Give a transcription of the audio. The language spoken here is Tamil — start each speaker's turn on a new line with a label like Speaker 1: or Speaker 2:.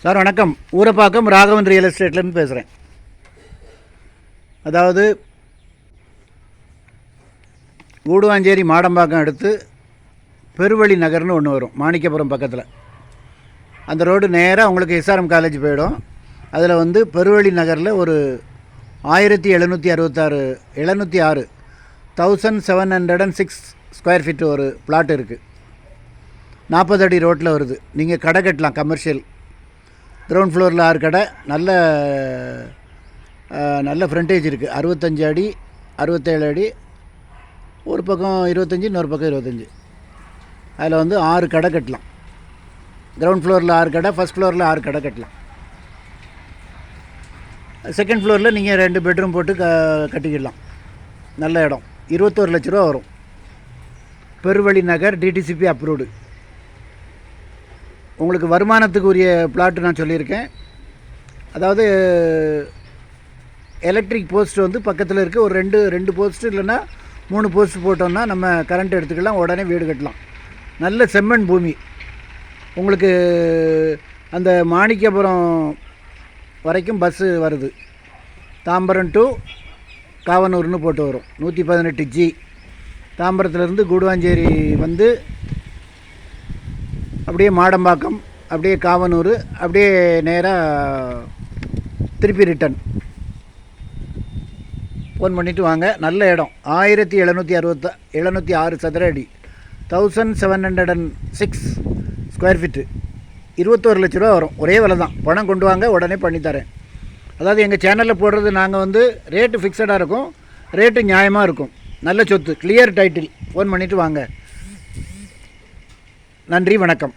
Speaker 1: சார் வணக்கம். ஊரப்பாக்கம் ராகவன் ரியல் எஸ்டேட்லேருந்து பேசுகிறேன். அதாவது கூடுவாஞ்சேரி மாடம்பாக்கம் அடுத்து பெருவழி நகர்னு ஒன்று வரும், மாணிக்கபுரம் பக்கத்தில். அந்த ரோடு நேராக உங்களுக்கு எஸ்ஆர்எம் காலேஜ் போயிடும். அதில் வந்து பெருவழி நகரில் ஒரு 1766 1706 ஸ்கொயர் ஃபீட் ஒரு பிளாட் இருக்குது. 40 அடி ரோட்டில் வருது. நீங்கள் கடை கட்டலாம், கமர்ஷியல். கிரவுண்ட் ஃப்ளோரில் 6 கடை, நல்ல ஃப்ரண்டேஜ் இருக்குது. 65 அடி 67 அடி, ஒரு பக்கம் 25, இன்னொரு பக்கம் 25. அதில் வந்து 6 கடை கட்டலாம். கிரவுண்ட் ஃப்ளோரில் 6 கடை, ஃபஸ்ட் ஃப்ளோரில் 6 கடை கட்டலாம். செகண்ட் ஃப்ளோரில் நீங்கள் 2 பெட்ரூம் போட்டு கட்டிக்கிடலாம். நல்ல இடம். 21 லட்ச ரூபா வரும். பெருவழி நகர், டிடிசிபி அப்ரூவ்டு. உங்களுக்கு வருமானத்துக்கு உரிய பிளாட்டு நான் சொல்லியிருக்கேன். அதாவது எலக்ட்ரிக் போஸ்ட் வந்து பக்கத்தில் இருக்குது. ஒரு ரெண்டு போஸ்ட்டு இல்லைன்னா 3 போஸ்ட் போட்டோம்னா நம்ம கரண்ட் எடுத்துக்கலாம், உடனே வீடு கட்டலாம். நல்ல செம்மண் பூமி. உங்களுக்கு அந்த மாணிக்கபுரம் வரைக்கும் பஸ்ஸு வருது. தாம்பரம் டு காவனூர்னு போட்டு வரும். 118G. தாம்பரத்துலேருந்து கூடுவாஞ்சேரி வந்து அப்படியே மாடம்பாக்கம், அப்படியே காவனூர், அப்படியே நேராக திருப்பி ரிட்டன். ஃபோன் பண்ணிவிட்டு வாங்க. நல்ல இடம். 1706 சதுர அடி, 1706 ஸ்கொயர் ஃபீட்டு, 21 லட்ச ரூபா வரும். ஒரே விலை தான். பணம் கொண்டு வாங்க, உடனே பண்ணித்தரேன். அதாவது எங்கள் சேனலில் போடுறது நாங்கள் வந்து ரேட்டு ஃபிக்ஸடாக இருக்கும், ரேட்டு நியாயமாக இருக்கும். நல்ல சொத்து, கிளியர் டைட்டில். ஃபோன் பண்ணிவிட்டு வாங்க. நன்றி, வணக்கம்.